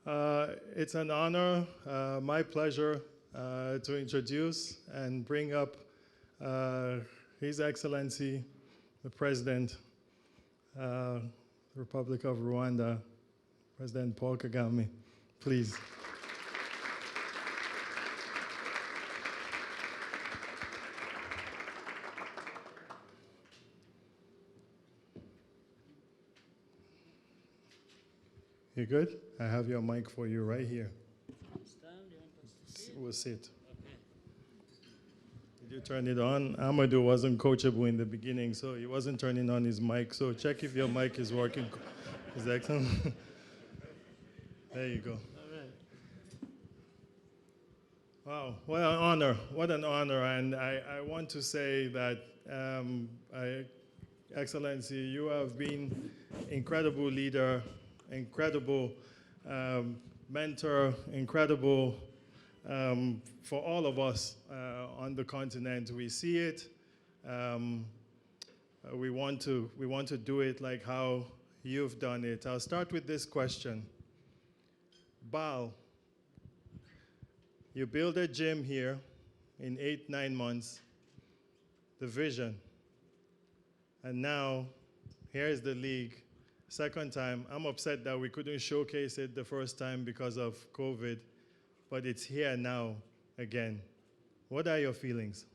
It's an honor, my pleasure, to introduce and bring up His Excellency, the President, the Republic of Rwanda, President Paul Kagame. Please. You good? I have your mic for you right here. Stand, you want to sit? We'll sit. Okay. Did you turn it on? Amadou wasn't coachable in the beginning, so he wasn't turning on his mic. So check if your mic is working. Is that excellent? There you go. All right. Wow, what an honor. What an honor. And I want to say that, Excellency, you have been incredible leader, incredible mentor, incredible for all of us on the continent. We see it. We want to do it like how you've done it. I'll start with this question. Bal, you build a gym here in 8-9 months, the vision, and now here's the league. Second time, I'm upset that we couldn't showcase it the first time because of COVID, but it's here now again. What are your feelings?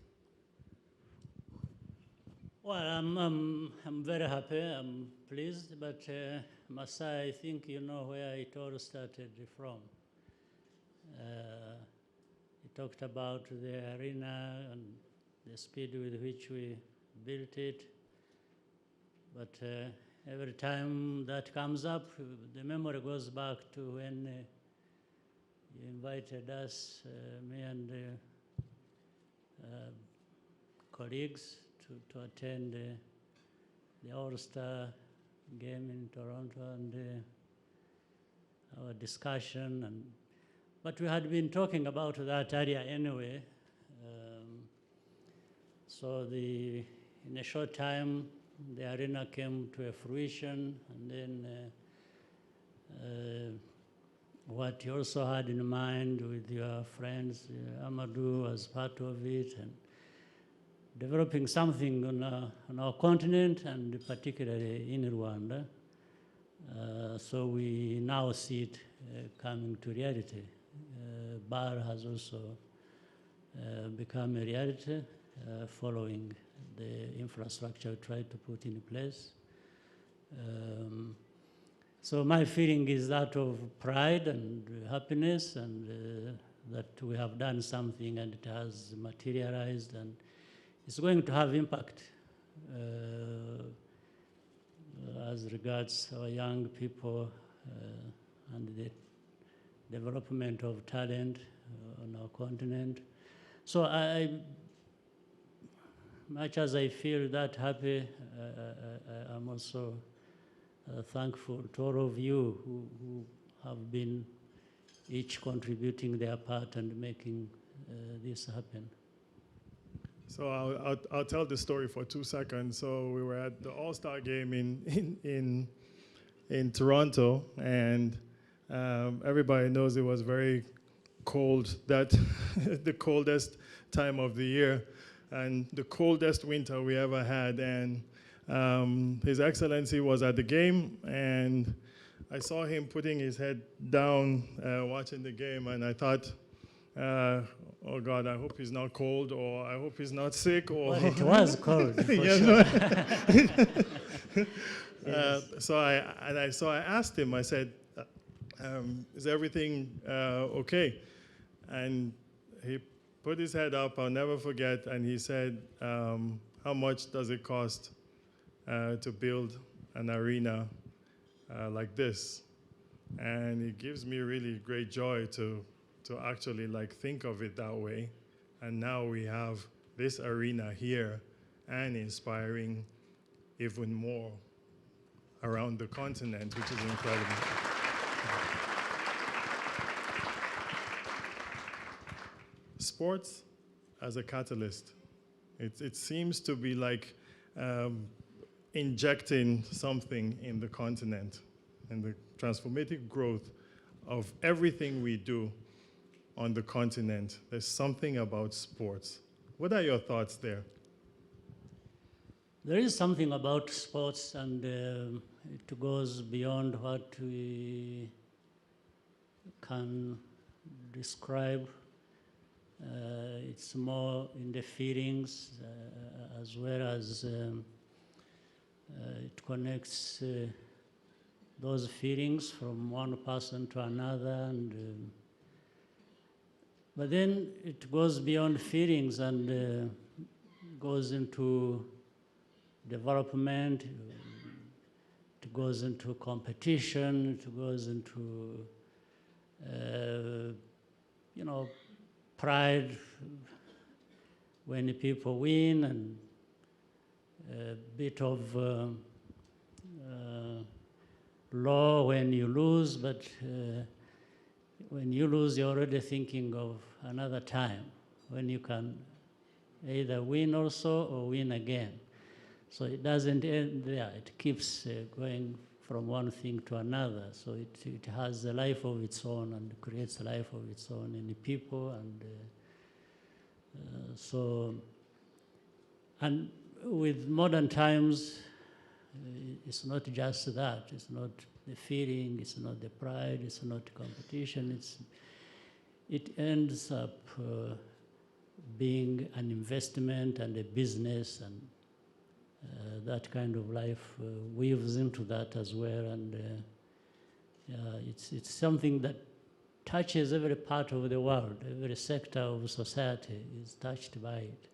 Well, I'm very happy. I'm pleased, but Masai, I think you know where it all started from. He talked about the arena and the speed with which we built it, but every time that comes up, the memory goes back to when you invited us, me and colleagues, to attend the All-Star game in Toronto, and our discussion. But we had been talking about that area anyway. So in a short time, the arena came to a fruition, and then what you also had in mind with your friends, Amadou was part of it, and developing something on our continent, and particularly in Rwanda. So we now see it coming to reality. Bar has also become a reality following the infrastructure we tried to put in place. So my feeling is that of pride and happiness, and that we have done something and it has materialized, and it's going to have impact as regards our young people and the development of talent on our continent. So much as I feel that happy, I'm also thankful to all of you who have been each contributing their part and making this happen. So I'll tell the story for 2 seconds. So we were at the All-Star game in Toronto, and everybody knows it was very cold, that the coldest time of the year, and the coldest winter we ever had. And His Excellency was at the game, and I saw him putting his head down watching the game, and I thought, oh God, I hope he's not cold, or I hope he's not sick, or... Well, it was cold, for yes, sure. Yes. So I asked him, I said, is everything okay? And he put his head up, I'll never forget, and he said, how much does it cost to build an arena like this? And it gives me really great joy to actually think of it that way. And now we have this arena here and inspiring even more around the continent, which is incredible. Sports as a catalyst. It seems to be like injecting something in the continent and the transformative growth of everything we do on the continent, there's something about sports. What are your thoughts there? There is something about sports, and it goes beyond what we can describe. It's more in the feelings, as well as it connects those feelings from one person to another, and but then it goes beyond feelings and goes into development, it goes into competition, it goes into, pride when people win, and a bit of law when you lose, but when you lose, you're already thinking of another time when you can either win also or win again. So it doesn't end there. It keeps going from one thing to another. So it has a life of its own and creates a life of its own in the people. And with modern times, it's not just that. It's not the feeling, it's not the pride, it's not competition. It ends up being an investment and a business, and that kind of life weaves into that as well. And it's something that touches every part of the world. Every sector of society is touched by it.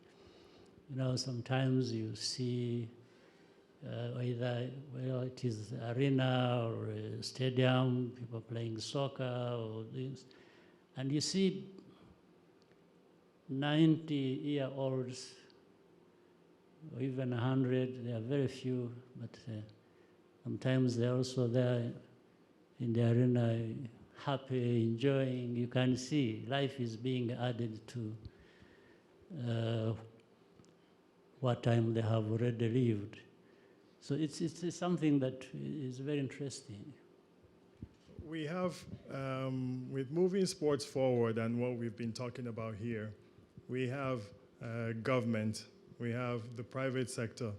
Sometimes you see either, it is arena or a stadium, people playing soccer or this, and you see 90-year-olds or even 100. There are very few, but sometimes they're also there in the arena, happy, enjoying. You can see life is being added to what time they have already lived. So it's something that is very interesting. We have, with moving sports forward and what we've been talking about here, we have government, we have the private sector,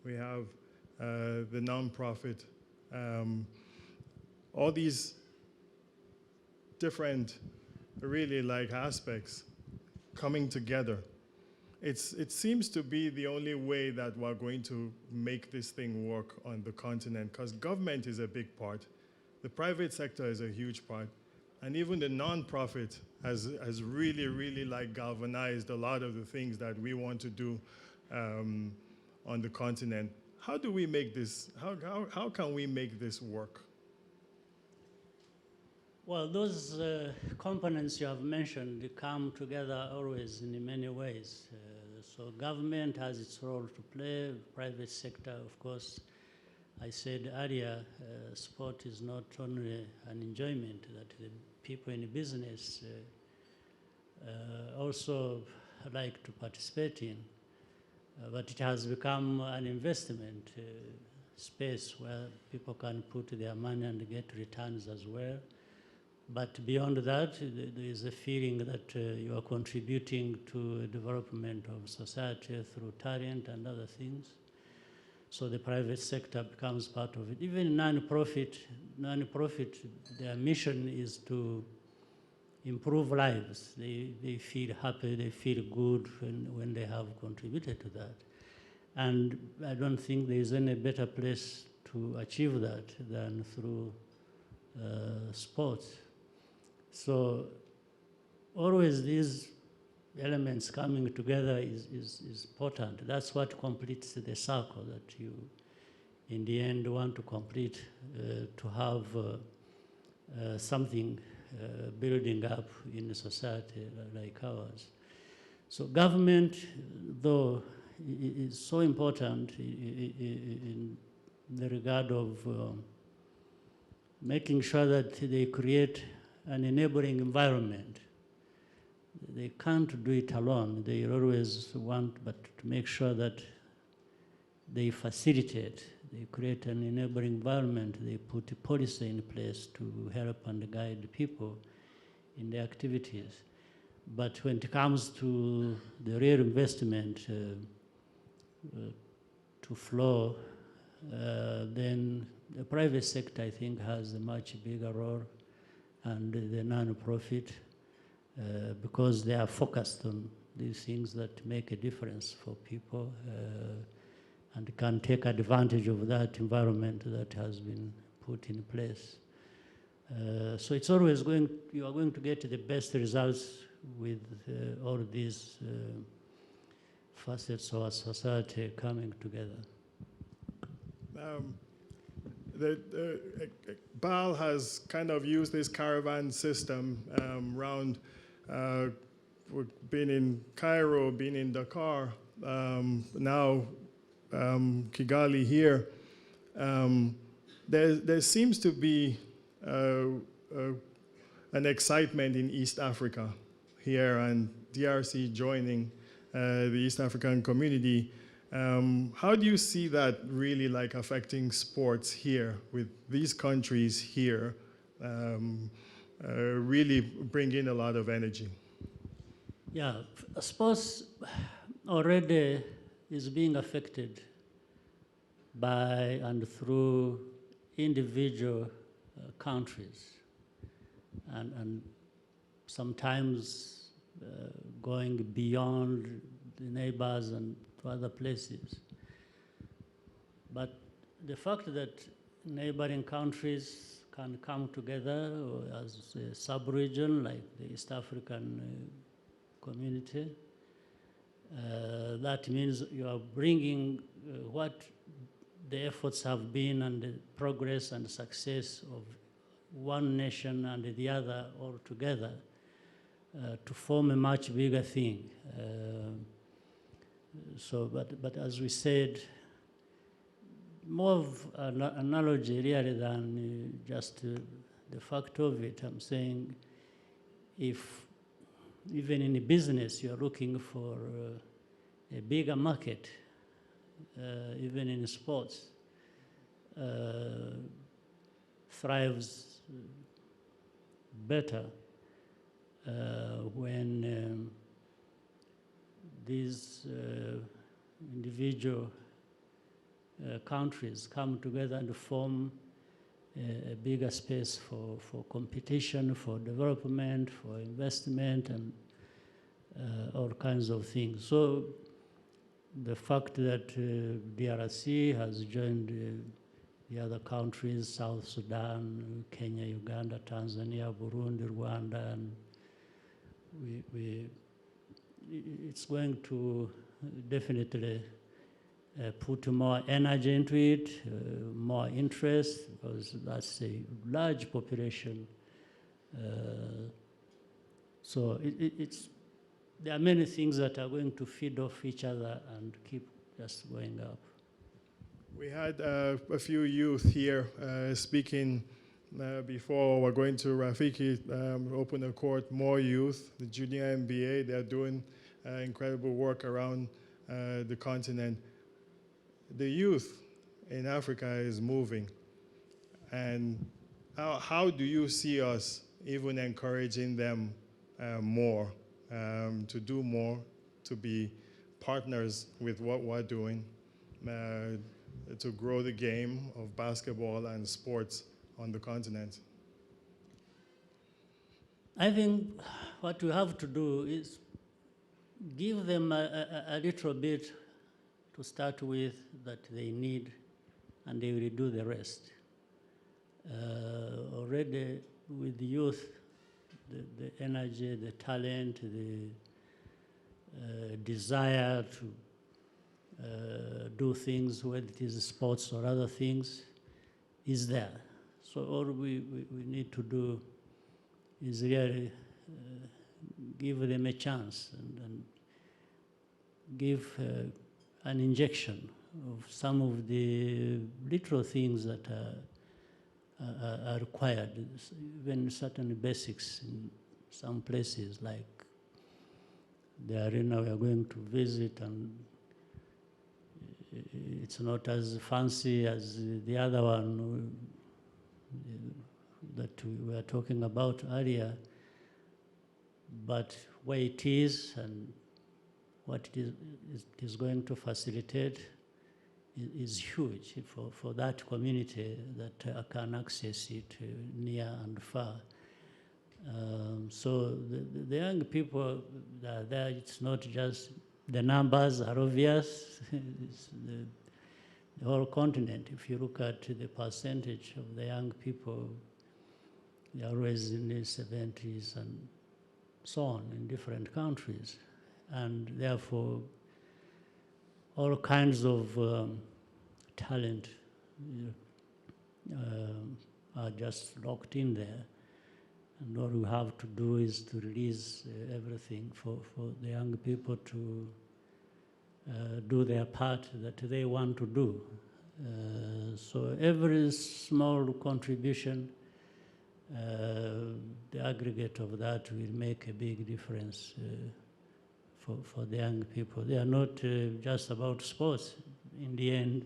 we have the nonprofit, all these different, really aspects coming together. It seems to be the only way that we're going to make this thing work on the continent, because government is a big part, the private sector is a huge part, and even the nonprofit has really galvanized a lot of the things that we want to do on the continent. How do we make this? How can we make this work? Well, those components you have mentioned, they come together always in many ways. So government has its role to play, private sector, of course. I said earlier, sport is not only an enjoyment that the people in business also like to participate in, but it has become an investment space where people can put their money and get returns as well. But beyond that, there is a feeling that you are contributing to the development of society through talent and other things. So the private sector becomes part of it. Even non-profit, their mission is to improve lives. They feel happy, they feel good when they have contributed to that. And I don't think there is any better place to achieve that than through sports. So always these elements coming together is important. That's what completes the circle that you, in the end, want to complete, to have something building up in a society like ours. So government, though, is so important in the regard of making sure that they create an enabling environment. They can't do it alone. They always want, but to make sure that they facilitate They create an enabling environment. They put a policy in place to help and guide people in their activities. But when it comes to the real investment to flow, then the private sector, I think, has a much bigger role, and the non-profit, because they are focused on these things that make a difference for people and can take advantage of that environment that has been put in place. So it's always you are going to get the best results with all these facets of our society coming together. BAL has kind of used this caravan system around. We've been in Cairo, been in Dakar, now Kigali here. There seems to be an excitement in East Africa here, and DRC joining the East African community. How do you see that really like affecting sports here with these countries here really bringing a lot of energy? Yeah, sports already is being affected by and through individual countries, and sometimes going beyond the neighbors and to other places. But the fact that neighboring countries can come together as a sub-region like the East African community, that means you are bringing what the efforts have been and the progress and success of one nation and the other all together to form a much bigger thing. But as we said, more of an analogy really than just the fact of it. I'm saying if even in a business you're looking for a bigger market, even in sports, thrives better when these individual countries come together and form a bigger space for competition, for development, for investment, and all kinds of things. So the fact that DRC has joined the other countries, South Sudan, Kenya, Uganda, Tanzania, Burundi, Rwanda, and it's going to definitely put more energy into it, more interest, because that's a large population. So there are many things that are going to feed off each other and keep just going up. We had a few youth here speaking before. We're going to Rafiki open a court, more youth, the junior MBA. They're doing incredible work around the continent. The youth in Africa is moving. And how do you see us even encouraging them more, to do more, to be partners with what we're doing, to grow the game of basketball and sports on the continent? I think what we have to do is give them a little bit to start with that they need, and they will do the rest. Already with the youth, the energy, the talent, the desire to do things, whether it is sports or other things, is there. So all we need to do is really give them a chance and give an injection of some of the little things that are required, even certain basics in some places, like the arena we are going to visit, and it's not as fancy as the other one that we were talking about earlier, but where it is and what it is going to facilitate is huge for that community that can access it near and far. So the young people that are there, it's not just the numbers are obvious. It's the whole continent. If you look at the percentage of the young people, they're always in the 70s and so on in different countries. And therefore, all kinds of talent are just locked in there. And all we have to do is to release everything for the young people to do their part that they want to do. So every small contribution, the aggregate of that will make a big difference for the young people. They are not just about sports. In the end,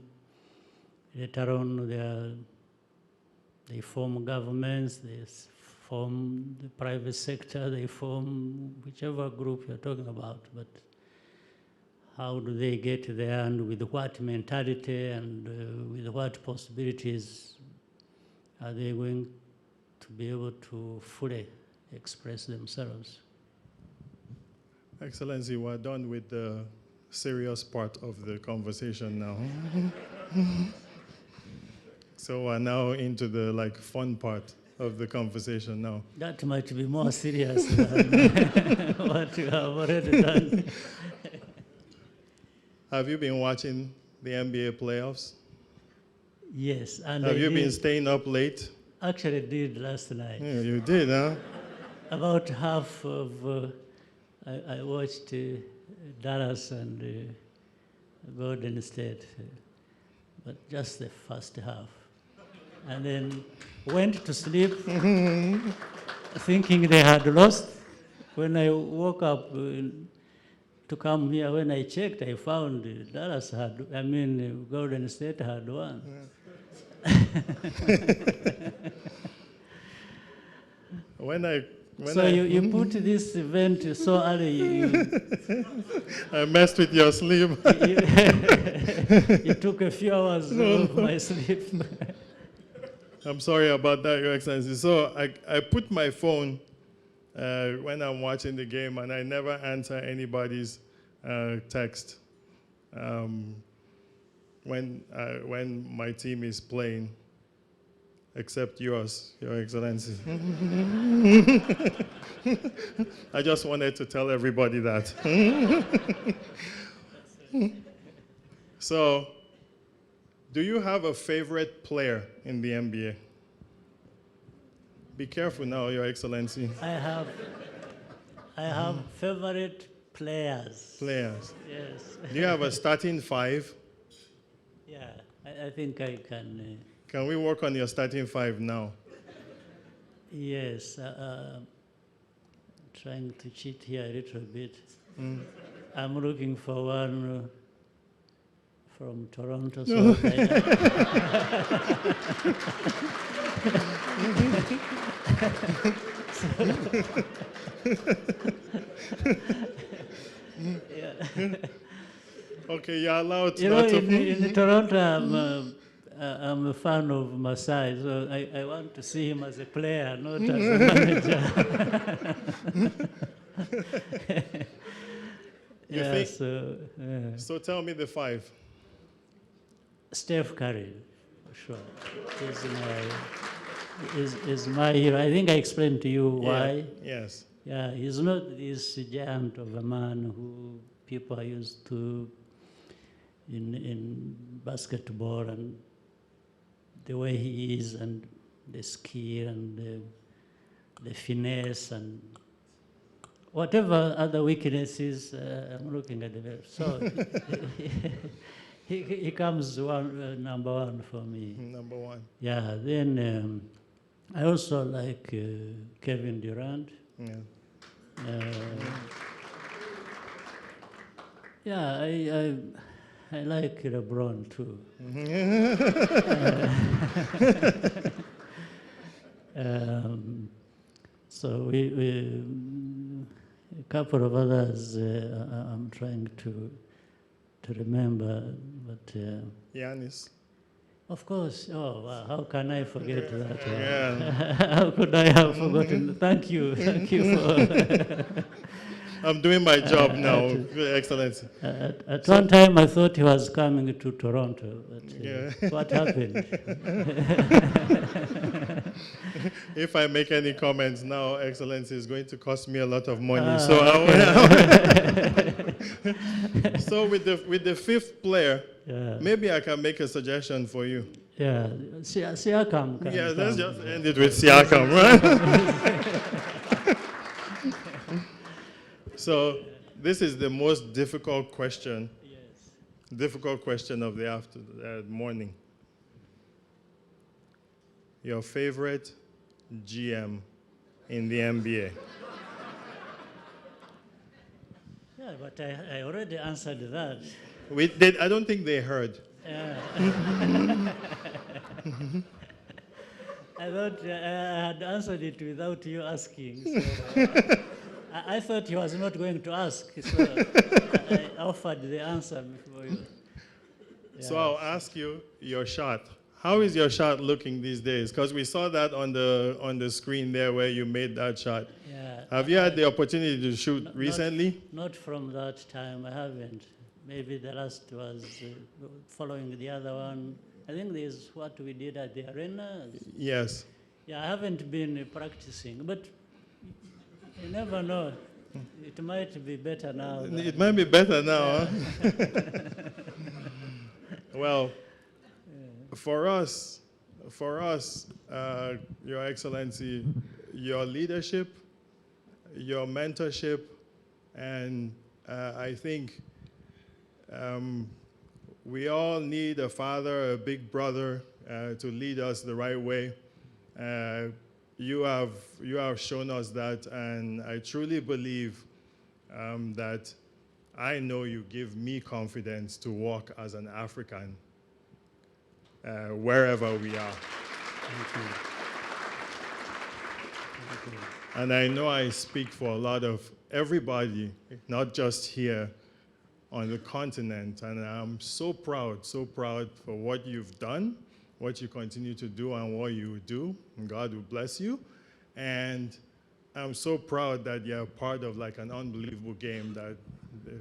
later on, they form governments, they form the private sector, they form whichever group you're talking about. But how do they get there, and with what mentality and with what possibilities are they going to be able to fully express themselves? Excellency, we're done with the serious part of the conversation now. So we're now into the fun part of the conversation now. That might be more serious than what you have already done. Have you been watching the NBA playoffs? Yes. And Have you been staying up late? Actually did last night. Yeah, you did, huh? About half of, I watched Dallas and Golden State, but just the first half. And then went to sleep thinking they had lost. When I woke up to come here, when I checked, I found Golden State had won. Yeah. You put this event so early. I messed with your sleep. You took a few hours of my sleep. I'm sorry about that, Your Excellency. So I put my phone when I'm watching the game, and I never answer anybody's text when my team is playing, except yours, Your Excellency. I just wanted to tell everybody that. So, do you have a favorite player in the NBA? Be careful now, Your Excellency. I have favorite players. Players. Yes. Do you have a starting five? Yeah, I think I can. Can we work on your starting five now? Yes. Trying to cheat here a little bit. I'm looking for one from Toronto. So yeah. Okay, you're allowed to. In Toronto, I'm a fan of Masai, so I want to see him as a player, not as a manager. So tell me the five. Steph Curry, for sure, is my hero. I think I explained to you why. Yeah, yes. Yeah, he's not this giant of a man who people are used to in basketball, and the way he is, and the skill, and the finesse, and whatever other weaknesses, I'm looking at the so he comes number one for me. Number one. Yeah. Then I also like Kevin Durant. Yeah. Yeah. I like LeBron too. So a couple of others I'm trying to remember, but Yanis. of course. Oh, wow, how can I forget that? Yeah. How could I have forgotten? Thank you for. I'm doing my job now, Your Excellency. At one time, I thought he was coming to Toronto, but Yeah. what happened? If I make any comments now, Excellency, it's going to cost me a lot of money. Ah, So, so with the fifth player, Yeah, maybe I can make a suggestion for you. yeah. Siakam. Yeah, let's just end it with Siakam, right? So this is the most difficult question. Yes. Difficult question of the morning. Your favorite GM in the NBA? Yeah, but I already answered that. I don't think they heard. I thought I had answered it without you asking. So, I thought he was not going to ask, so I offered the answer before you. So I'll ask you your shot. How is your shot looking these days? Because we saw that on the screen there where you made that shot. Yeah. Have you had the opportunity to shoot recently? Not from that time, I haven't. Maybe the last was following the other one. I think this is what we did at the arena. Yes. Yeah, I haven't been practicing, but you never know. It might be better now. It might be better now. Huh? Well, for us, Your Excellency, your leadership, your mentorship, and I think we all need a father, a big brother to lead us the right way. You have shown us that, and I truly believe that I know you give me confidence to walk as an African wherever we are. Thank you. Thank you. And I know I speak for a lot of everybody, not just here on the continent. And I'm so proud for what you've done, what you continue to do, and what you do. And God will bless you. And I'm so proud that you're part of like an unbelievable game, that the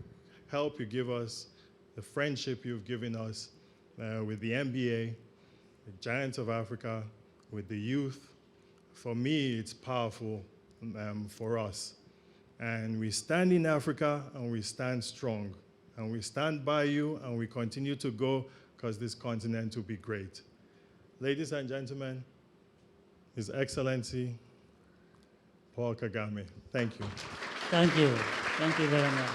help you give us, the friendship you've given us with the NBA, the Giants of Africa, with the youth. For me, it's powerful for us. And we stand in Africa, and we stand strong. And we stand by you, and we continue to go, because this continent will be great. Ladies and gentlemen, His Excellency, Paul Kagame. Thank you. Thank you. Thank you very much.